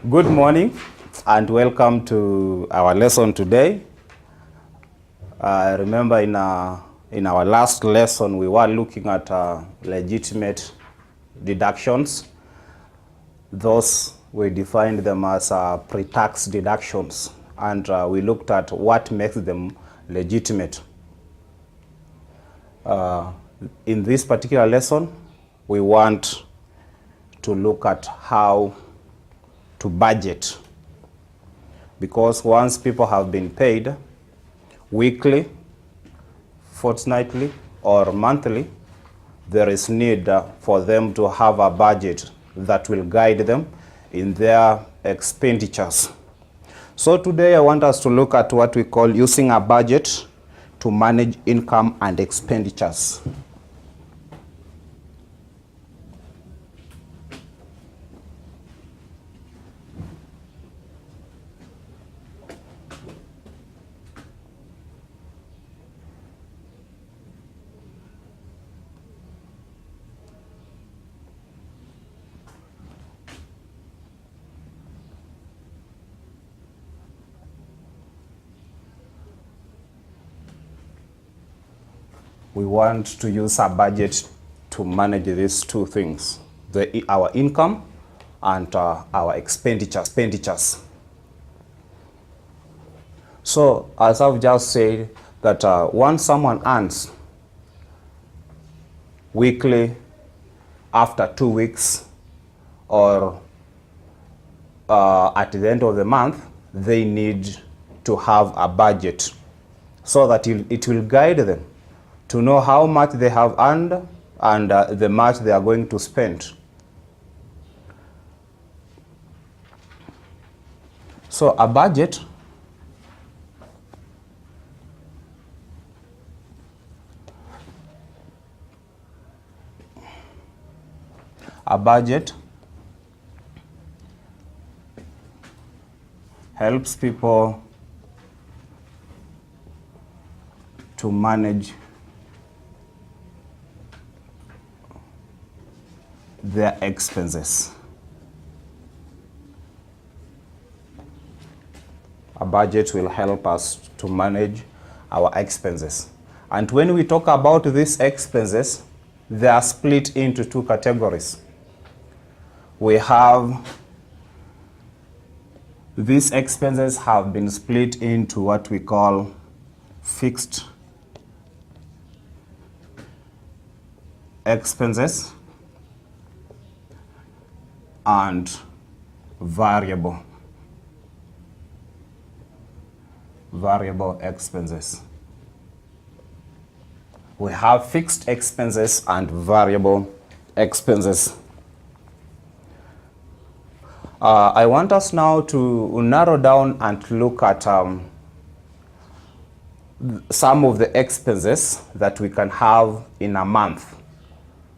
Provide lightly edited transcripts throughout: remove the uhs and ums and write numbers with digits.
Good morning and welcome to our lesson today. Remember in our last lesson we were looking at legitimate deductions. Those we defined them as pre-tax deductions, and we looked at what makes them legitimate. In this particular lesson we want to look at how to budget, because once people have been paid weekly, fortnightly or monthly, there is need for them to have a budget that will guide them in their expenditures. So today I want us to look at what we call using a budget to manage income and expenditures. We want to use a budget to manage these two things, our income and our expenditures. So as I've just said, that once someone earns weekly, after 2 weeks, or at the end of the month, they need to have a budget so that it will guide them to know how much they have earned and the much they are going to spend. So a budget helps people to manage their expenses. A budget will help us to manage our expenses. And when we talk about these expenses, they are split into two categories. We have, these expenses have been split into what we call fixed expenses and variable expenses. We have fixed expenses and variable expenses. I want us now to narrow down and look at some of the expenses that we can have in a month.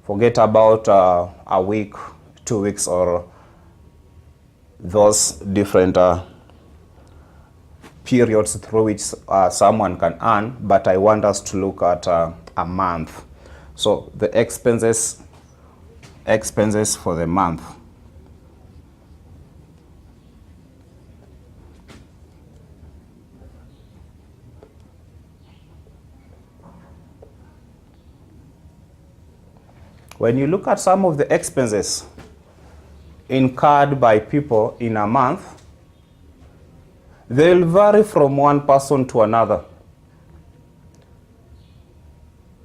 Forget about a week, 2 weeks, or those different periods through which someone can earn, but I want us to look at a month. So the expenses for the month. When you look at some of the expenses incurred by people in a month, they'll vary from one person to another.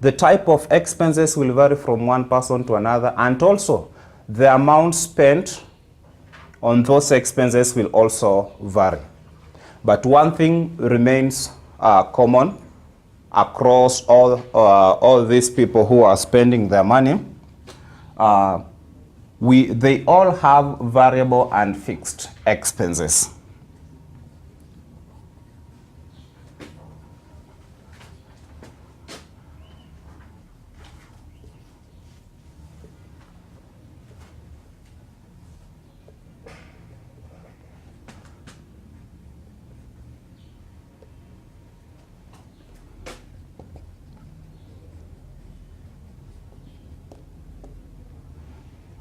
The type of expenses will vary from one person to another, and also the amount spent on those expenses will also vary. But one thing remains common across all these people who are spending their money. They all have variable and fixed expenses.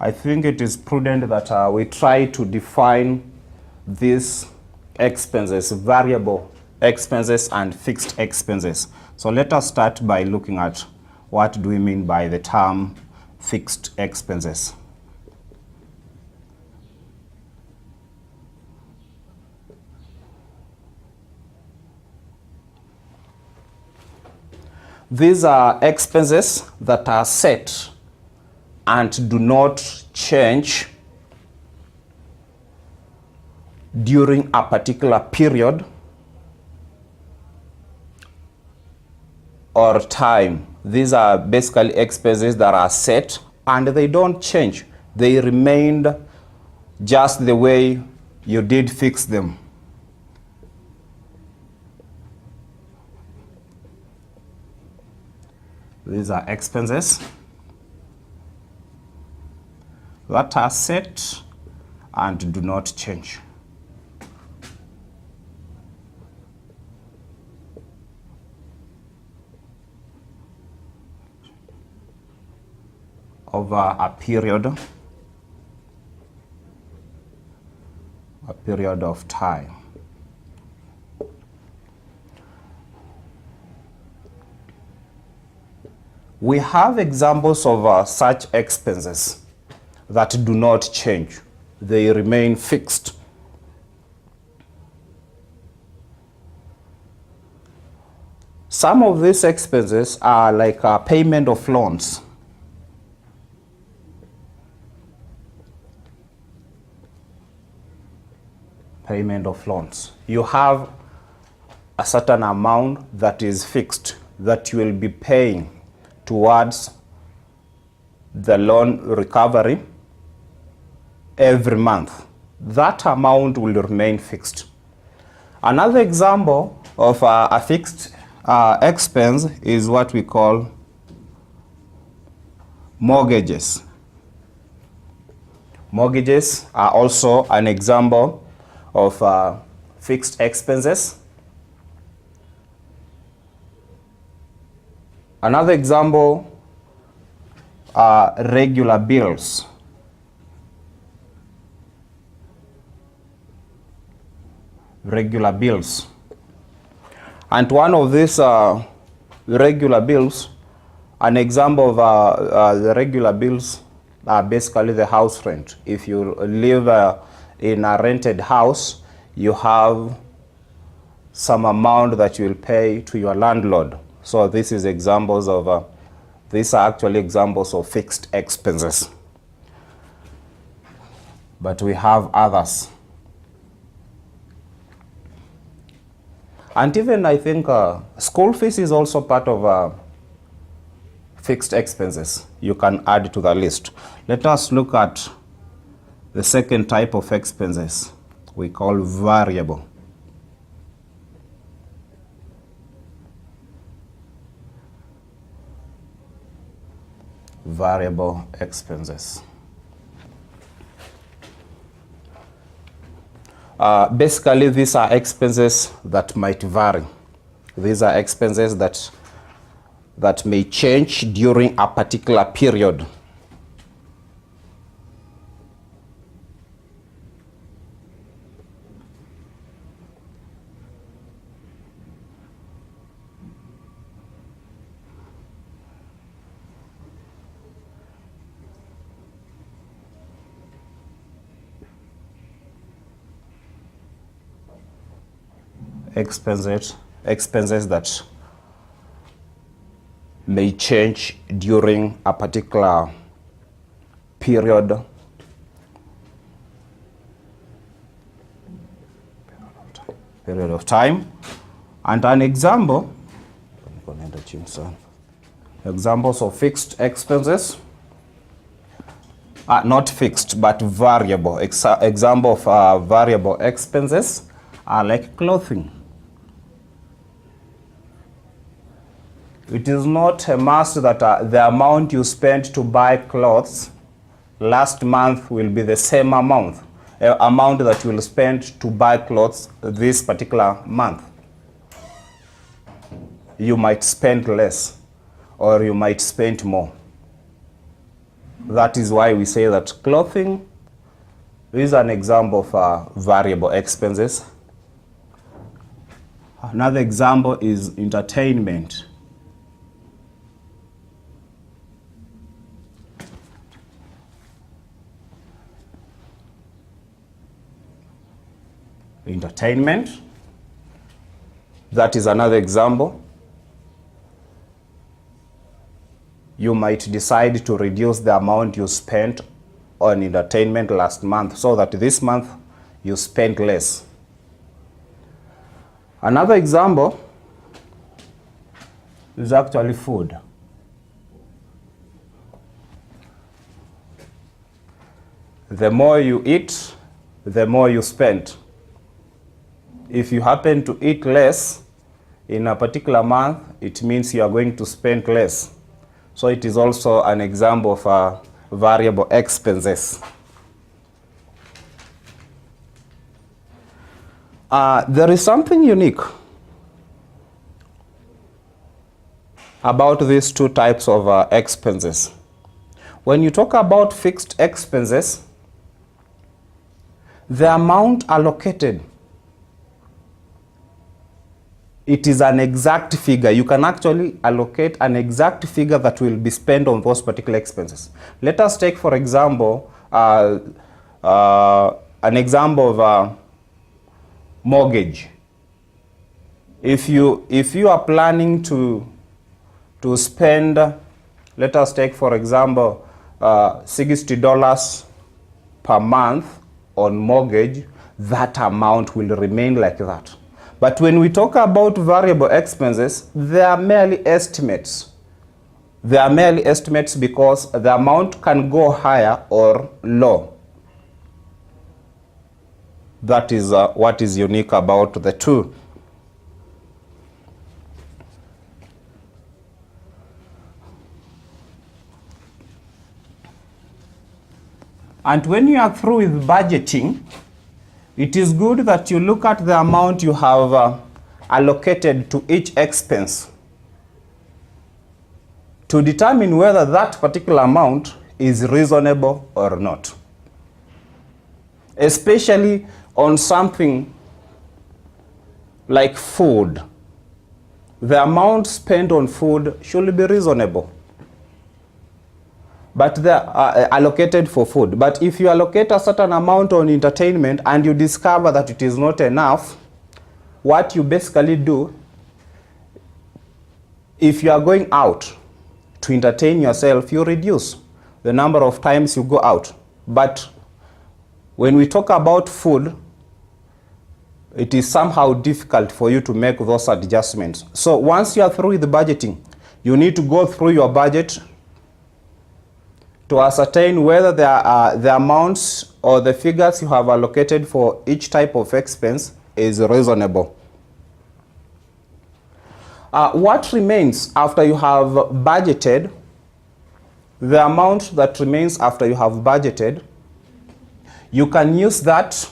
I think it is prudent that we try to define these expenses, variable expenses and fixed expenses. So let us start by looking at what do we mean by the term fixed expenses. These are expenses that are set and do not change during a particular period or time. These are basically expenses that are set and they don't change. They remained just the way you did fix them. These are expenses that are set and do not change. Over a period of time. We have examples of such expenses that do not change. They remain fixed. Some of these expenses are like payment of loans. Payment of loans. You have a certain amount that is fixed that you will be paying towards the loan recovery every month. That amount will remain fixed. Another example of a fixed expense is what we call mortgages. Mortgages are also an example of fixed expenses. Another example are regular bills. Regular bills. And one of these regular bills, an example of the regular bills are basically the house rent. If you live in a rented house, you have some amount that you will pay to your landlord. So this is examples of, these are actually examples of fixed expenses. But we have others. And even I think school fees is also part of fixed expenses. You can add to the list. Let us look at the second type of expenses we call variable. Variable expenses. Basically, these are expenses that might vary. These are expenses that may change during a particular period. Expenses that may change during a particular period of time. And an example, examples of fixed expenses, not fixed but variable. Example of variable expenses are like clothing. It is not a must that the amount you spent to buy clothes last month will be the same amount that you will spend to buy clothes this particular month. You might spend less or you might spend more. That is why we say that clothing This is an example of variable expenses. Another example is entertainment. Entertainment. That is another example. You might decide to reduce the amount you spent on entertainment last month so that this month you spend less. Another example is actually food. The more you eat, the more you spend. If you happen to eat less in a particular month, it means you are going to spend less. So it is also an example of variable expenses. There is something unique about these two types of expenses. When you talk about fixed expenses, the amount allocated, it is an exact figure. You can actually allocate an exact figure that will be spent on those particular expenses. Let us take, for example, an example of mortgage. If you are planning to spend, let us take, for example, $60 per month on mortgage, that amount will remain like that. But when we talk about variable expenses, they are merely estimates. They are merely estimates because the amount can go higher or low. That is what is unique about the two. And when you are through with budgeting, it is good that you look at the amount you have allocated to each expense to determine whether that particular amount is reasonable or not. Especially on something like food. The amount spent on food should be reasonable. But they are allocated for food. But if you allocate a certain amount on entertainment and you discover that it is not enough, what you basically do, if you are going out to entertain yourself, you reduce the number of times you go out. But when we talk about food, it is somehow difficult for you to make those adjustments. So once you are through with the budgeting, you need to go through your budget to ascertain whether the amounts or the figures you have allocated for each type of expense is reasonable. What remains after you have budgeted, the amount that remains after you have budgeted, you can use that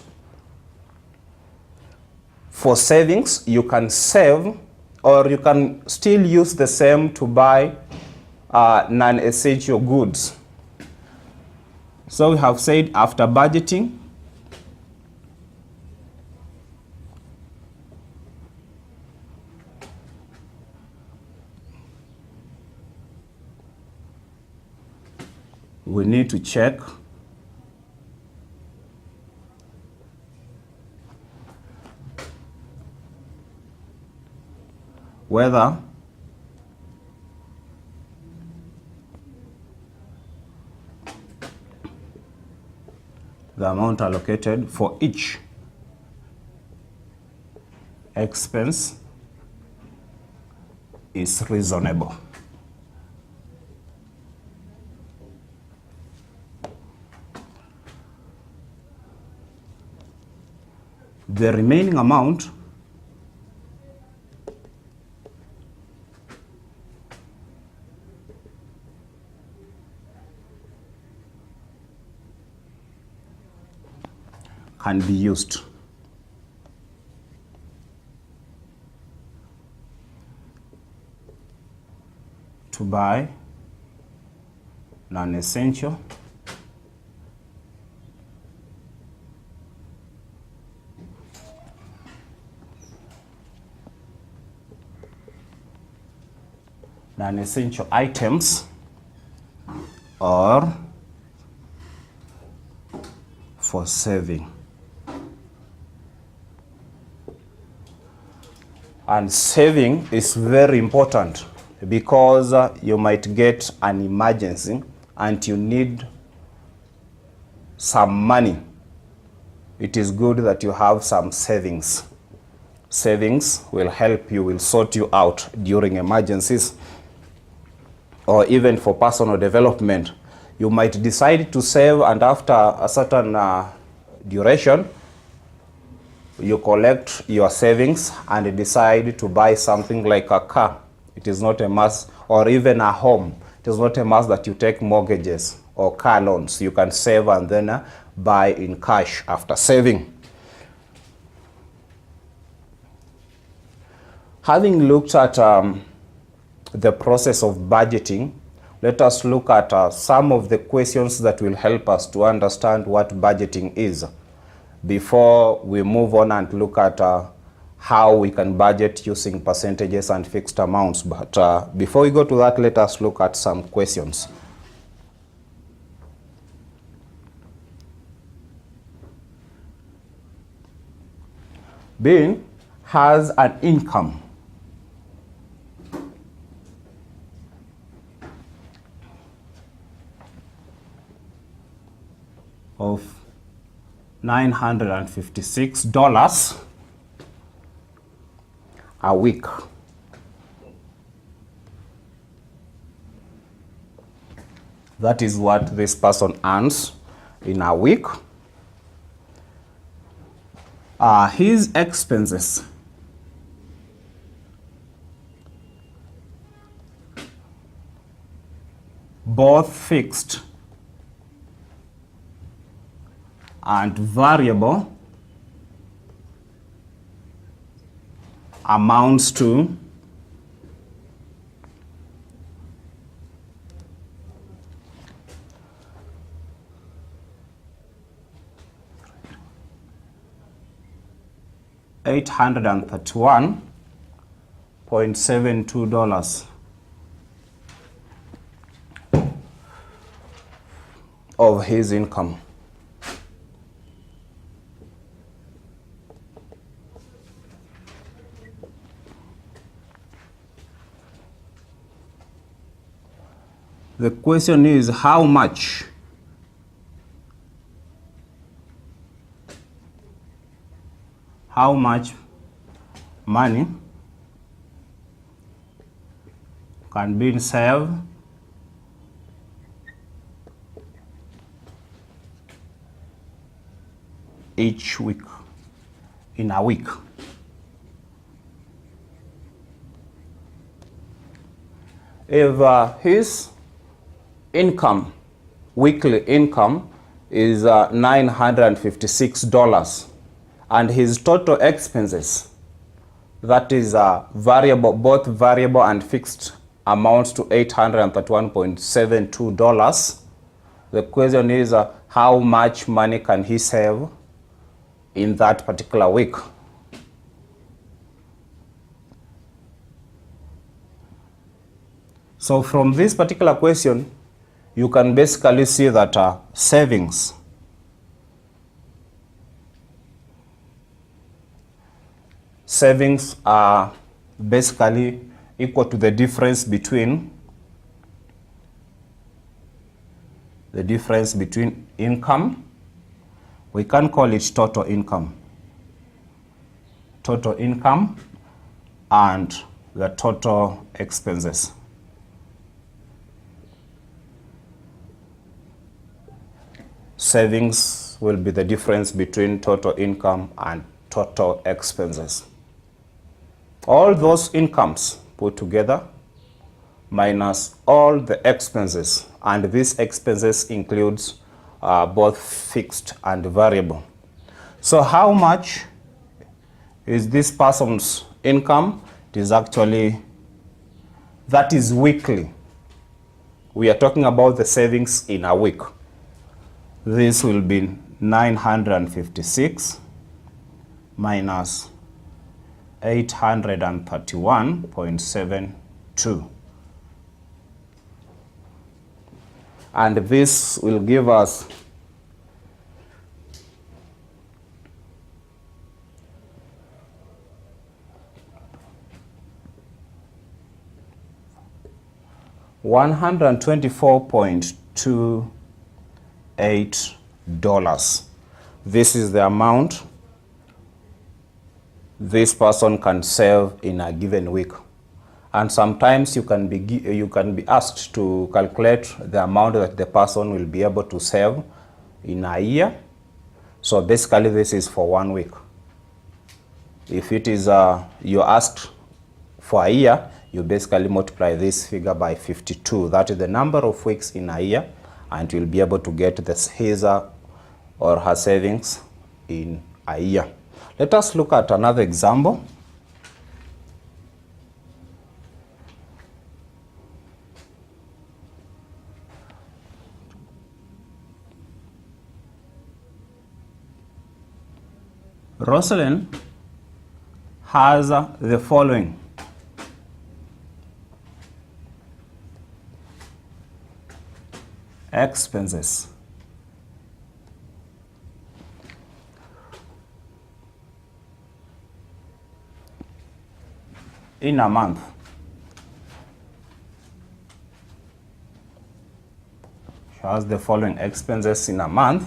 for savings. You can save, or you can still use the same to buy non-essential goods. So we have said after budgeting, we need to check whether the amount allocated for each expense is reasonable. The remaining amount can be used to buy non-essential non-essential items or for saving. And saving is very important because you might get an emergency and you need some money. It is good that you have some savings. Savings will help you, will sort you out during emergencies or even for personal development. You might decide to save, and after a certain duration, you collect your savings and decide to buy something like a car. It is not a must, or even a home. It is not a must that you take mortgages or car loans. You can save and then buy in cash after saving. Having looked at the process of budgeting, let us look at some of the questions that will help us to understand what budgeting is before we move on and look at how we can budget using percentages and fixed amounts. But before we go to that, let us look at some questions. Being has an income of $956 a week. That is what this person earns in a week. His expenses both fixed and variable amounts to $831.72 of his income. The question is how much money can be saved each week, in a week. If his income, weekly income, is $956, and his total expenses, that is variable, both variable and fixed, amounts to $831.72. The question is how much money can he save in that particular week? So from this particular question, you can basically see that savings are basically equal to the difference between income. We can call it total income and the total expenses. Savings will be the difference between total income and total expenses. All those incomes put together minus all the expenses, and these expenses includes both fixed and variable. So how much is this person's income? It is actually, that is weekly. We are talking about the savings in a week. This will be 956 minus 831.72. And this will give us $124.28. This is the amount this person can save in a given week. And sometimes you can be asked to calculate the amount that the person will be able to save in a year. So basically this is for 1 week. If it is you're asked for a year, you basically multiply this figure by 52. That is the number of weeks in a year, and you'll be able to get his or her savings in a year. Let us look at another example. Rosalind has the following. Expenses. In a month. She has the following expenses in a month.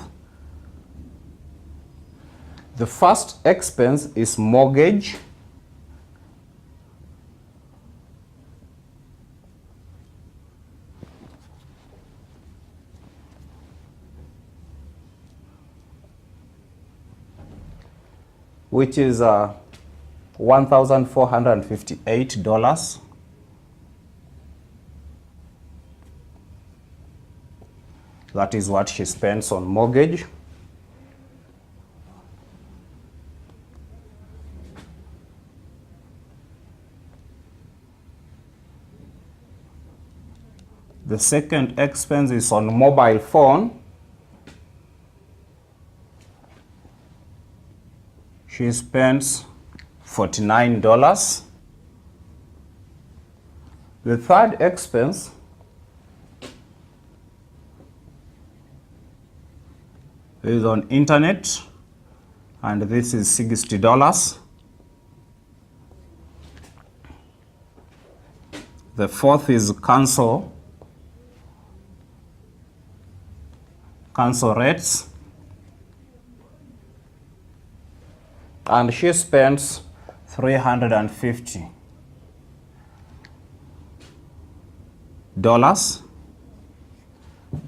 The first expense is mortgage. Which is $1,458. That is what she spends on mortgage. The second expense is on mobile phone. She spends $49. The third expense is on internet, and this is $60. The fourth is council rates, and she spends $350.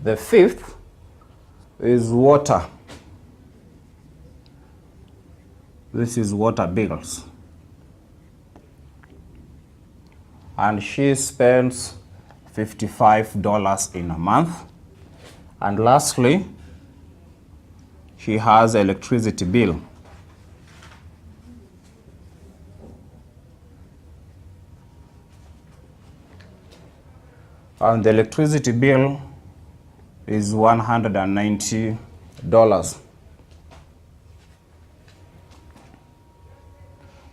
The fifth is water. This is water bills, and she spends $55 in a month. And lastly, she has electricity bill. And the electricity bill is $190.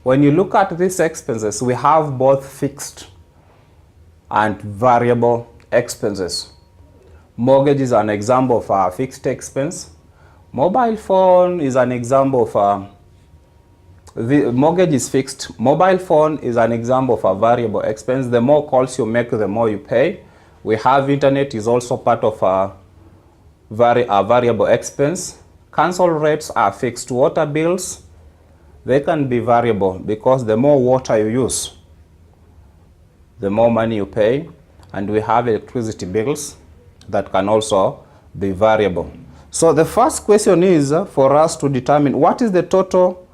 When you look at these expenses, we have both fixed and variable expenses. Mortgage is an example of a fixed expense. Mobile phone is an example of the mortgage is fixed. Mobile phone is an example of a variable expense. The more calls you make, the more you pay. We have internet is also part of a variable expense. Council rates are fixed. Water bills, they can be variable because the more water you use, the more money you pay. And we have electricity bills that can also be variable. So the first question is for us to determine what is the total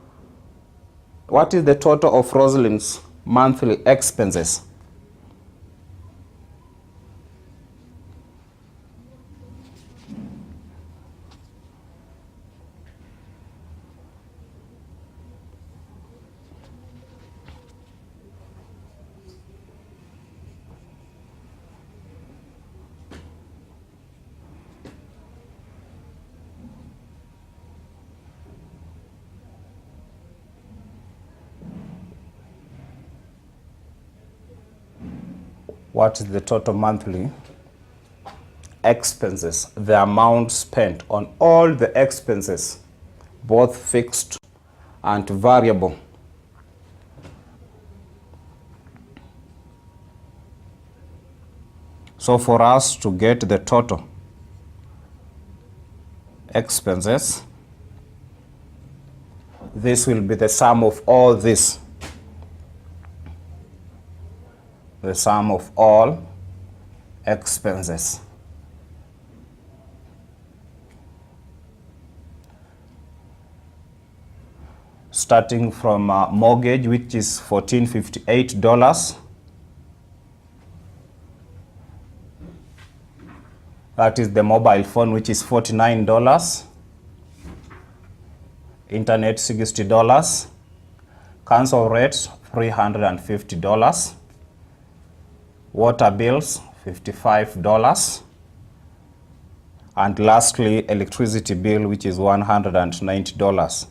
of Rosalind's monthly expenses. What is the total monthly expenses, the amount spent on all the expenses, both fixed and variable. So for us to get the total expenses, this will be the sum of all this. The sum of all expenses. Starting from mortgage, which is $1,458. That is the mobile phone, which is $49. Internet, $60. Council rates, $350. Water bills, $55. And lastly, electricity bill, which is $190.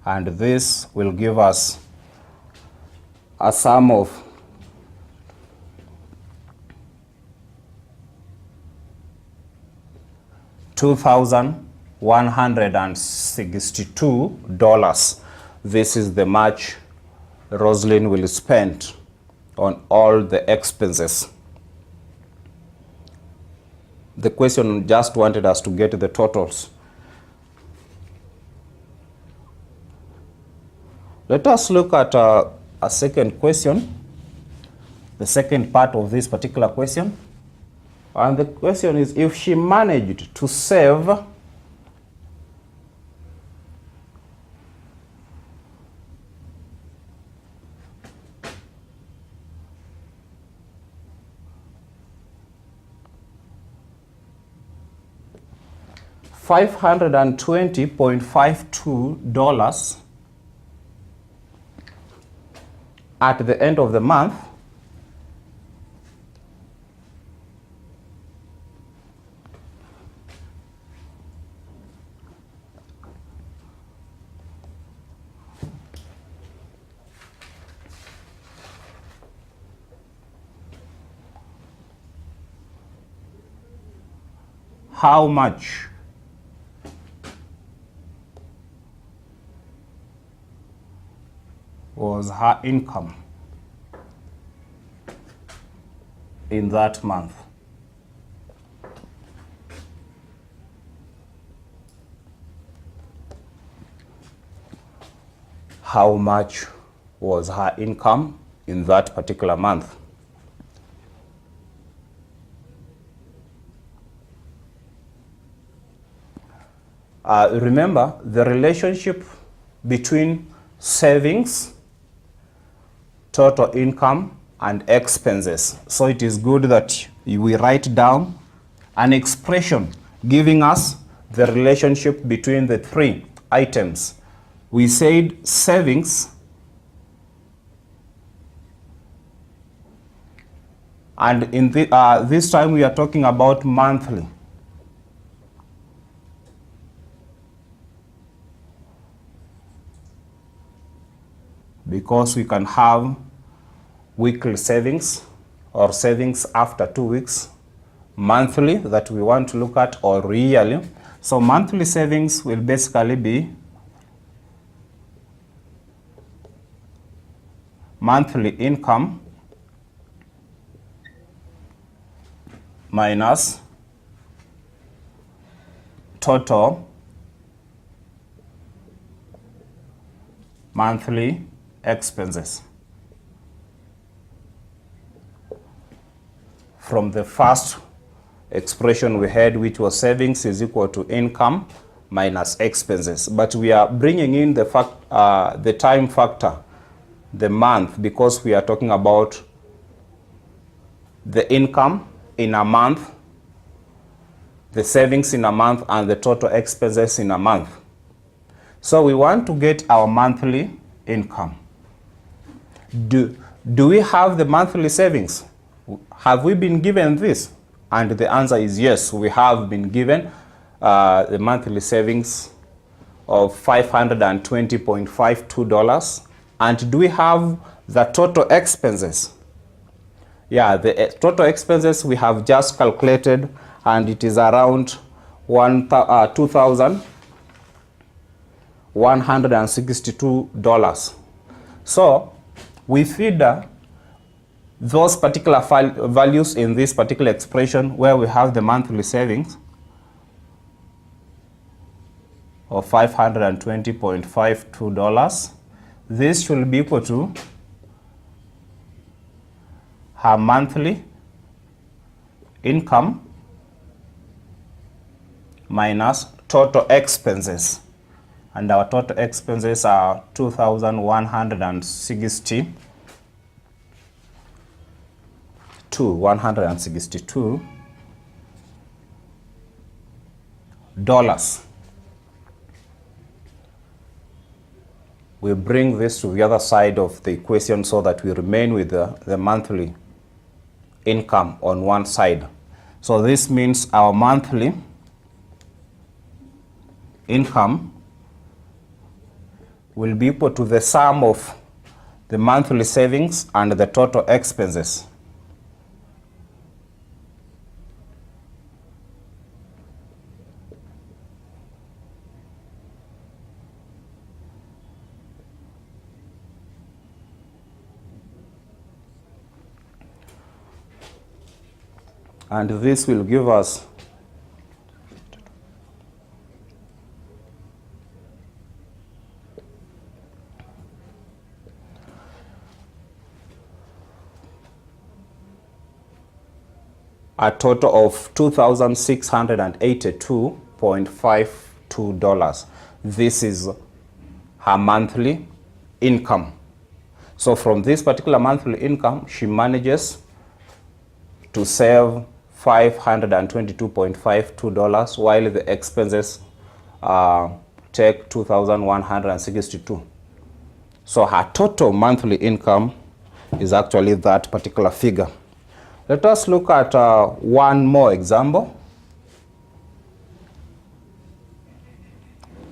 And this will give us a sum of $2,162. This is the much Roslyn will spend on all the expenses. The question just wanted us to get the totals. Let us look at a second question, the second part of this particular question. And the question is, if she managed to save $520.52 at the end of the month, how much was her income in that month? How much was her income in that particular month? Remember the relationship between savings, total income, and expenses. So it is good that we write down an expression giving us the relationship between the three items. We said savings, and in this time we are talking about monthly. Because we can have weekly savings or savings after 2 weeks, monthly that we want to look at, or yearly. So monthly savings will basically be monthly income minus total monthly expenses. From the first expression we had, which was savings is equal to income minus expenses, but we are bringing in the time factor, the month, because we are talking about the income in a month, the savings in a month, and the total expenses in a month. So we want to get our monthly income. Do we have the monthly savings? Have we been given this? And the answer is yes, we have been given the monthly savings of $520.52. And do we have the total expenses? Yeah, the total expenses we have just calculated and it is around $2,162. So we feed those particular values in this particular expression where we have the monthly savings of $520.52. This should be equal to her monthly income minus total expenses, and our total expenses are $162. We bring this to the other side of the equation so that we remain with the monthly income on one side. So this means our monthly income will be equal to the sum of the monthly savings and the total expenses. And this will give us a total of $2,682.52. This is her monthly income. So from this particular monthly income, she manages to save $522.52, while the expenses take $2,162. So her total monthly income is actually that particular figure. Let us look at one more example.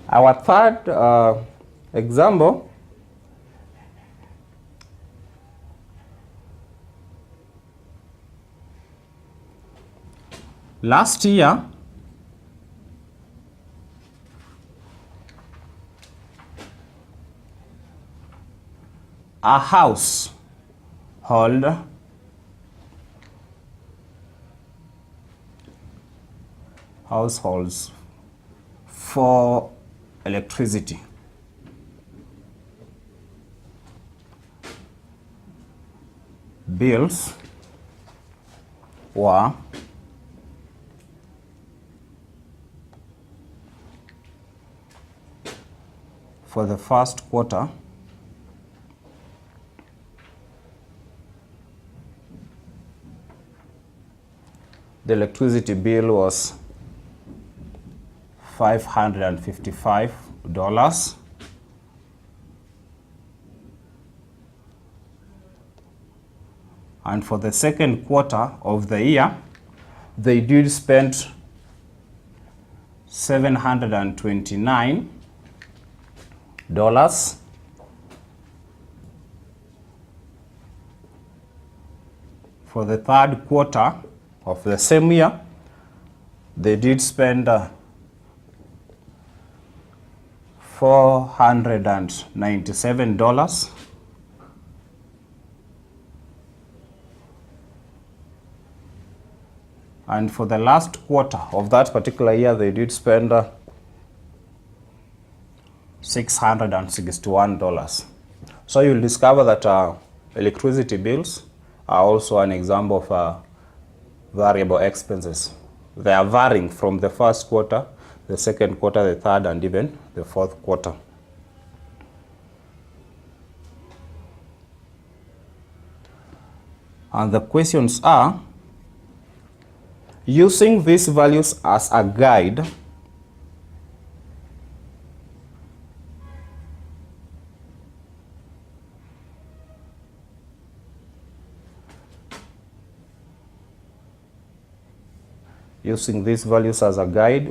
Our third example last year, a household households for electricity bills were for the first quarter the electricity bill was $555. And for the second quarter of the year, they did spend $729. For the third quarter of the same year, they did spend $497. And for the last quarter of that particular year, they did spend $661. So you'll discover that electricity bills are also an example of variable expenses. They are varying from the first quarter, the second quarter, the third, and even the fourth quarter. And the questions are, using these values as a guide,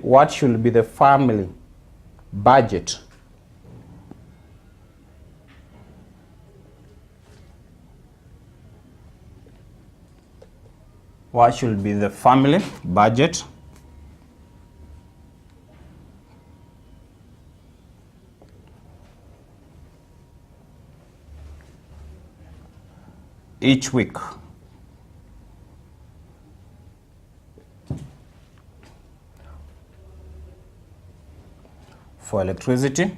what should be the family budget What should be the family budget? Each week. For electricity,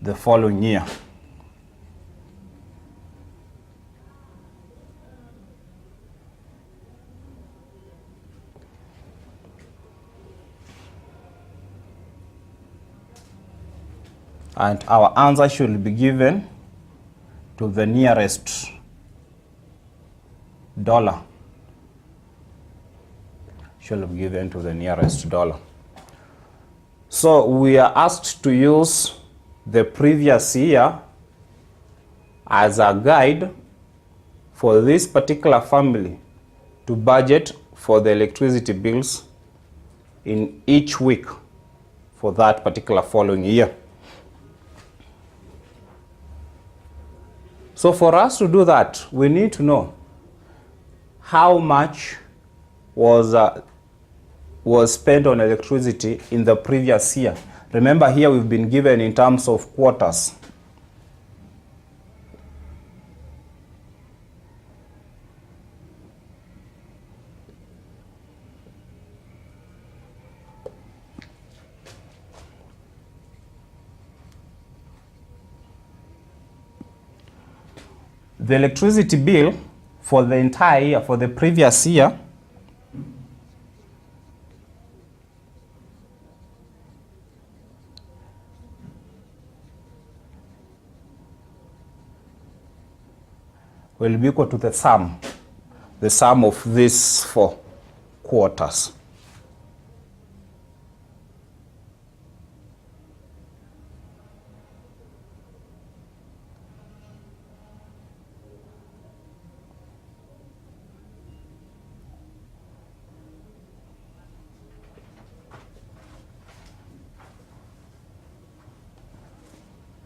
the following year. And our answer should be given to the nearest dollar. Should be given to the nearest dollar. So we are asked to use the previous year as a guide for this particular family to budget for the electricity bills in each week for that particular following year. So for us to do that, we need to know how much was spent on electricity in the previous year. Remember, here we've been given in terms of quarters. The electricity bill for the entire year, for the previous year, will be equal to the sum of these 4 quarters.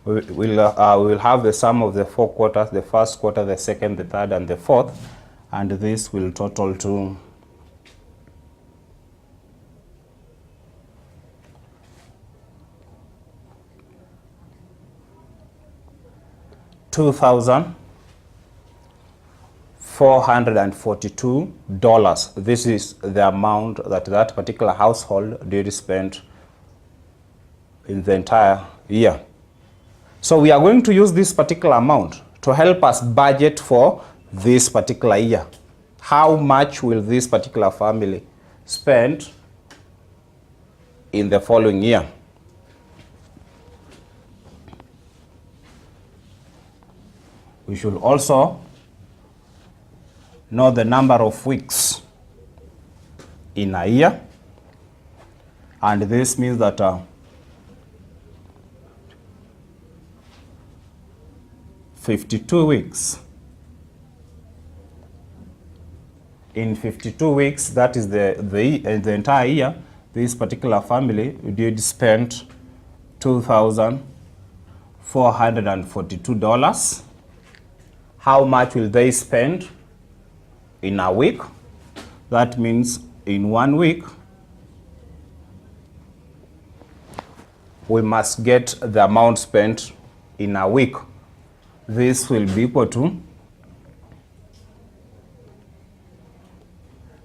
We'll have the sum of the 4 quarters, the first quarter, the second, the third, and the fourth, and this will total to $2,442. This is the amount that that particular household did spend in the entire year. So we are going to use this particular amount to help us budget for this particular year. How much will this particular family spend in the following year? We should also know the number of weeks in a year, and this means that 52 weeks. In 52 weeks, that is the entire year, this particular family did spend $2,442. How much will they spend in a week? That means in 1 week, we must get the amount spent in a week. This will be equal to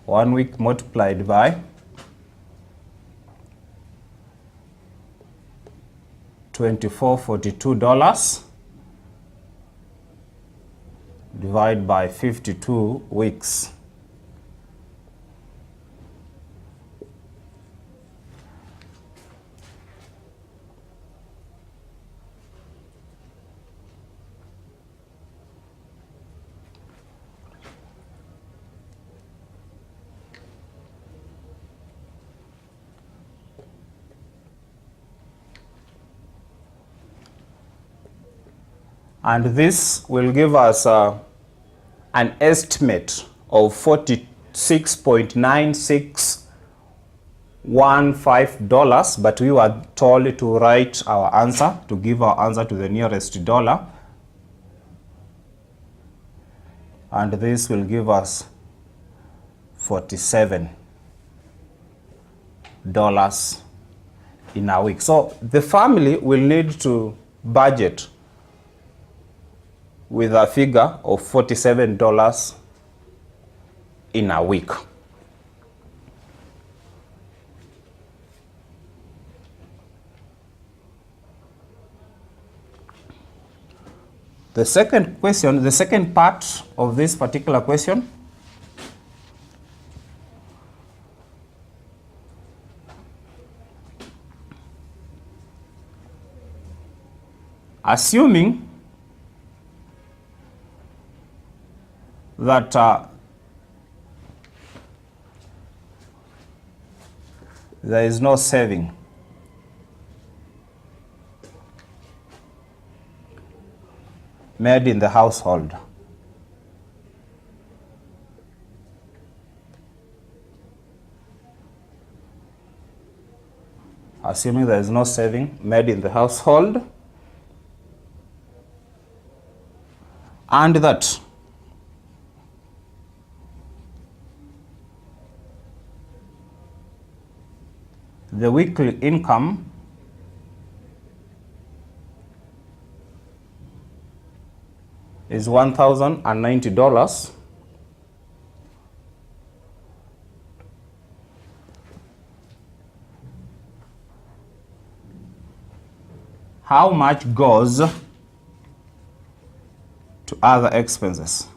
1 week multiplied by $2,442 divided by 52 weeks. And this will give us an estimate of $46.96 $15, but we were told to write our answer, to give our answer to the nearest dollar. And this will give us $47 in a week. So the family will need to budget with a figure of $47 in a week. The second question, the second part of this particular question, assuming that there is no saving, made in the household. Assuming there is no saving made in the household, and that the weekly income is $1,090. How much goes to other expenses?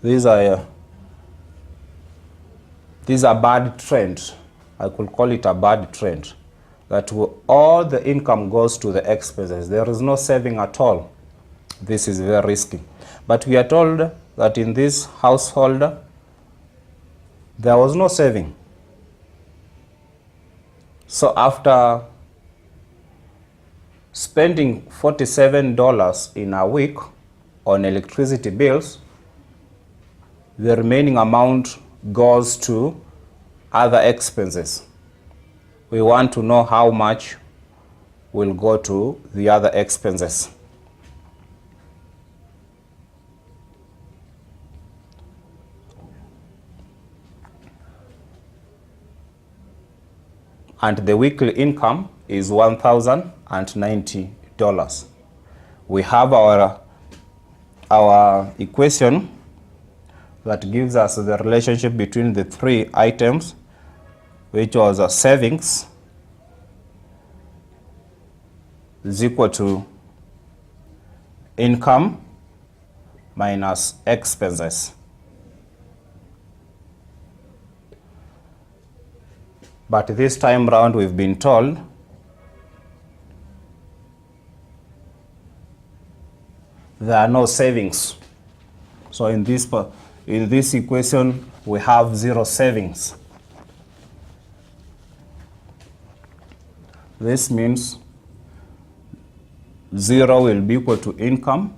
These are bad trend. I could call it a bad trend. That all the income goes to the expenses. There is no saving at all. This is very risky. But we are told that in this household, there was no saving. So after spending $47 in a week on electricity bills, the remaining amount goes to other expenses. We want to know how much will go to the other expenses. And the weekly income is $1,090. We have our equation that gives us the relationship between the three items, which was a savings is equal to income minus expenses. But this time round we've been told there are no savings. So in this equation we have zero savings. This means 0 will be equal to income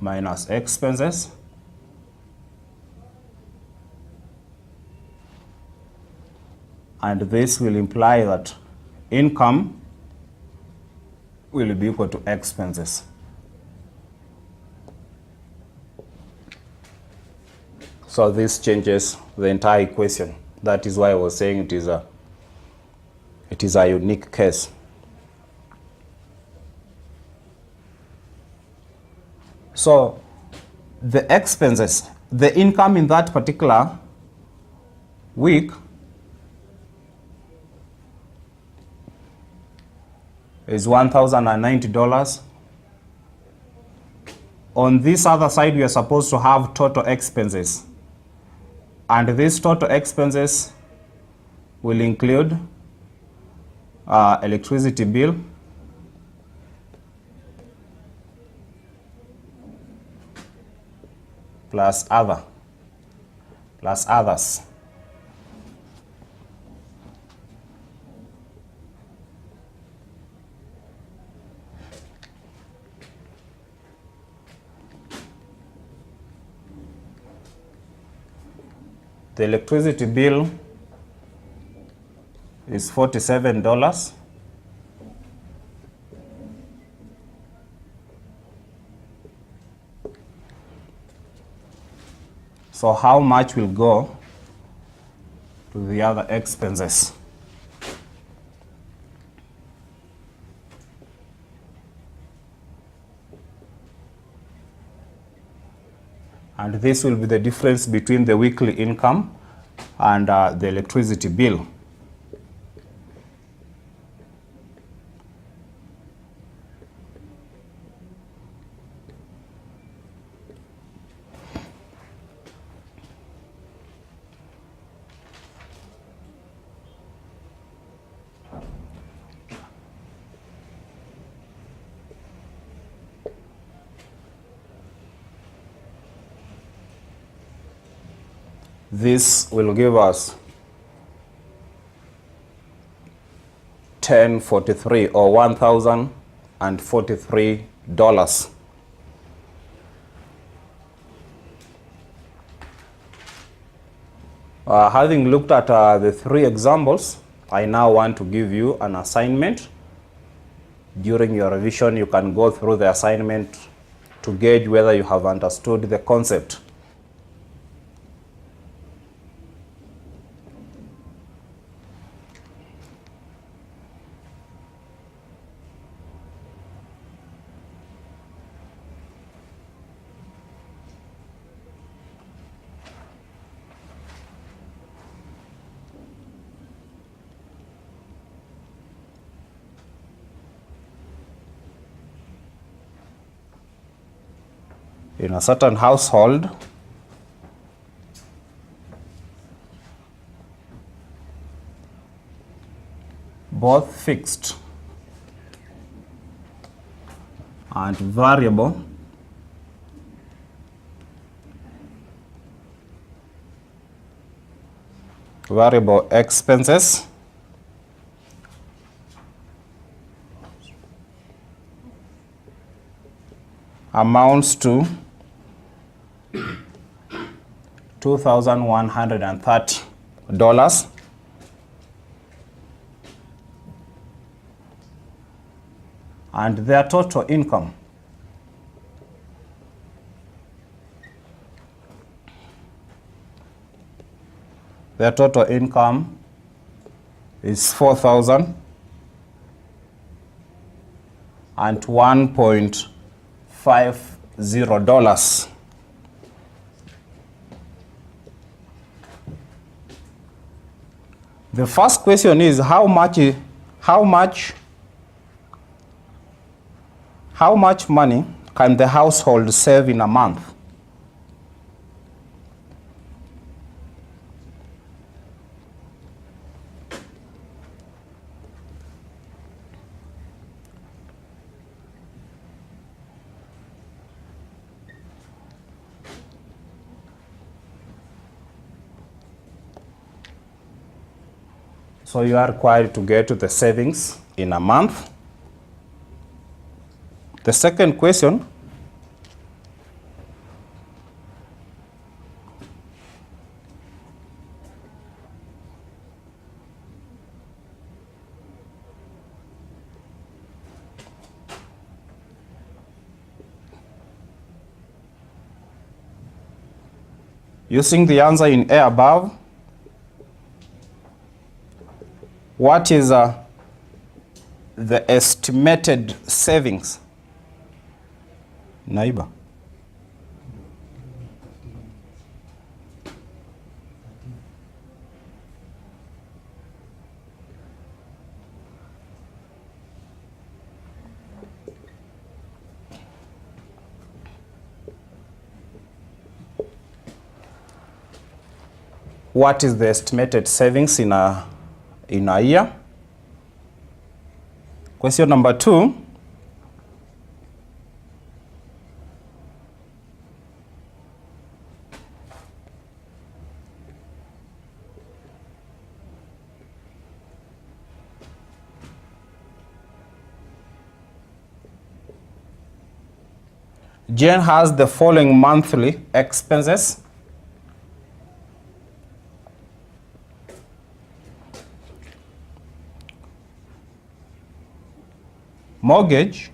minus expenses, and this will imply that income will be equal to expenses. So this changes the entire equation. That is why I was saying it is a unique case. So the expenses, the income in that particular week is $1,090. On this other side, we are supposed to have total expenses. And these total expenses will include electricity bill, plus others. The electricity bill is $47. So how much will go to the other expenses? And this will be the difference between the weekly income and the electricity bill. This will give us 1043 or $1,043. Having looked at the three examples, I now want to give you an assignment. During your revision, you can go through the assignment to gauge whether you have understood the concept. In a certain household, both fixed and variable expenses amounts to $2,130, and their total income is $4,001.50. The first question is how much money can the household save in a month? So you are required to get to the savings in a month. The second question, using the answer in A above, what is the estimated savings? Naiba. What is the estimated savings in a year? Question number 2. Jane has the following monthly expenses. mortgage,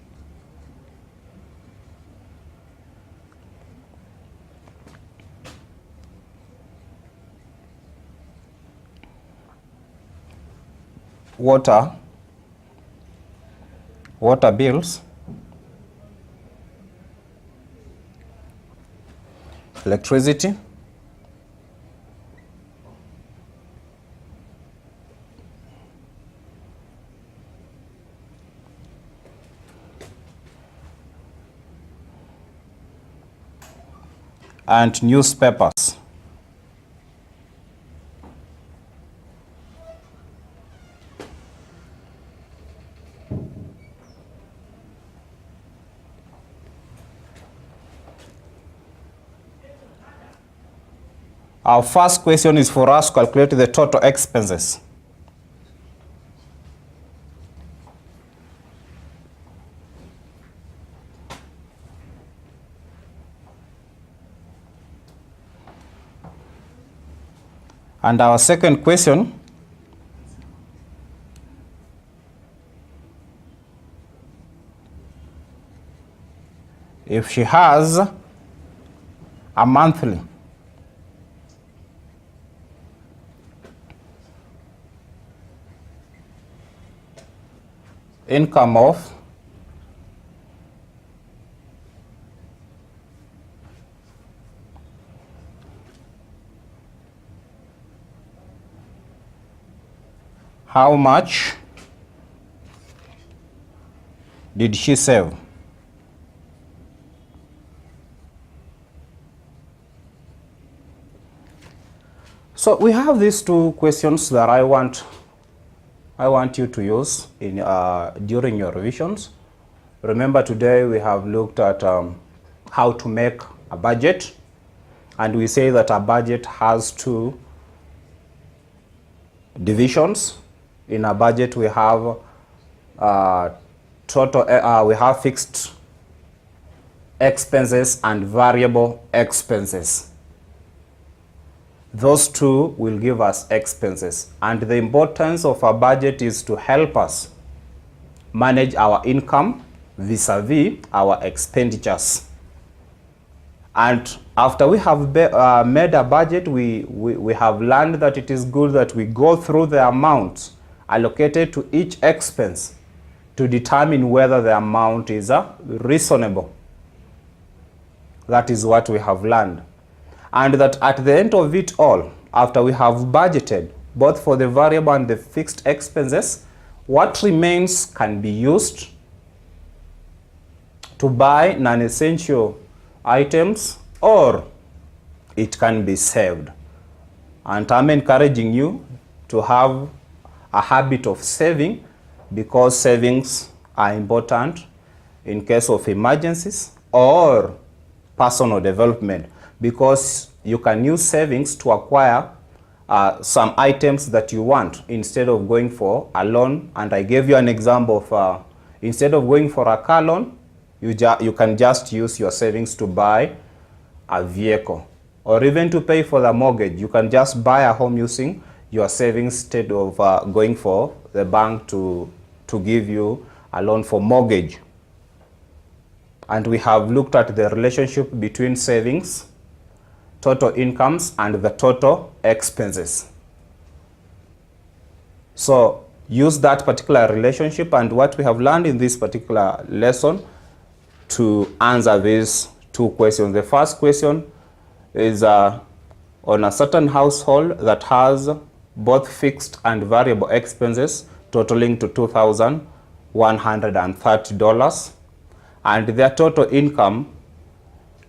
water bills, electricity, and newspapers. Our first question is for us to calculate the total expenses. And our second question if she has a monthly income of how much did she save? So we have these two questions that I want you to use in during your revisions. Remember, today we have looked at how to make a budget, and we say that a budget has two divisions. In a budget we have we have fixed expenses and variable expenses. Those two will give us expenses, and the importance of a budget is to help us manage our income vis-a-vis our expenditures. And after we have made a budget, we have learned that it is good that we go through the amounts allocated to each expense to determine whether the amount is reasonable. That is what we have learned. And that at the end of it all, after we have budgeted both for the variable and the fixed expenses, what remains can be used to buy non-essential items, or it can be saved. And I'm encouraging you to have a habit of saving, because savings are important in case of emergencies or personal development, because you can use savings to acquire some items that you want instead of going for a loan. And I gave you an example of instead of going for a car loan, you can just use your savings to buy a vehicle, or even to pay for the mortgage. You can just buy a home using your savings instead of going for the bank to give you a loan for mortgage. And we have looked at the relationship between savings, total incomes, and the total expenses. So use that particular relationship and what we have learned in this particular lesson to answer these two questions. The first question is on a certain household that has both fixed and variable expenses totaling to $2,130, and their total income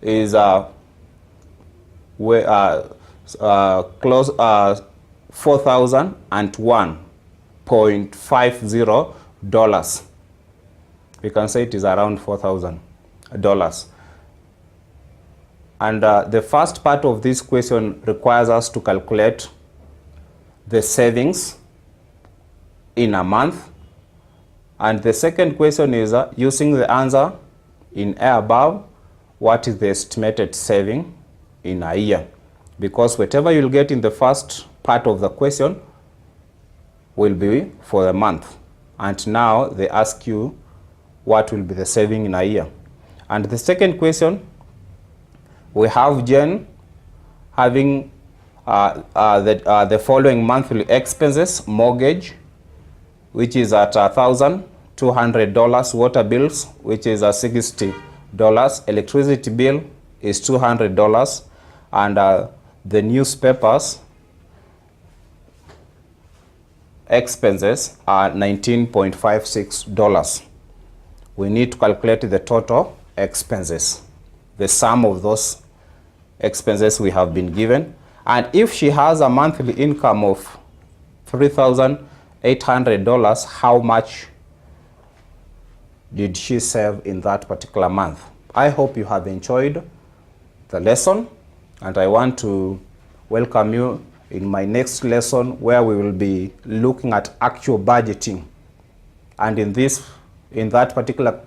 is $4,001.50. We can say it is around $4,000. And the first part of this question requires us to calculate the savings in a month. And the second question is using the answer in A above, what is the estimated saving in a year? Because whatever you'll get in the first part of the question will be for the month. And now they ask you what will be the saving in a year. And the second question, we have Jen having the following monthly expenses: mortgage, which is at $1,200, water bills, which is at $60, electricity bill is $200, and the newspapers expenses are $19.56. We need to calculate the total expenses, the sum of those expenses we have been given. And if she has a monthly income of $3,800, how much did she save in that particular month? I hope you have enjoyed the lesson, and I want to welcome you in my next lesson, where we will be looking at actual budgeting. And in that particular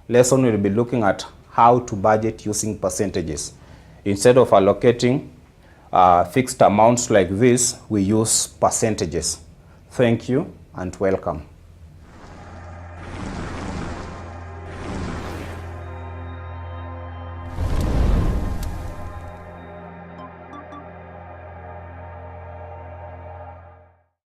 lesson, we'll be looking at how to budget using percentages. Instead of allocating fixed amounts like this, we use percentages. Thank you and welcome.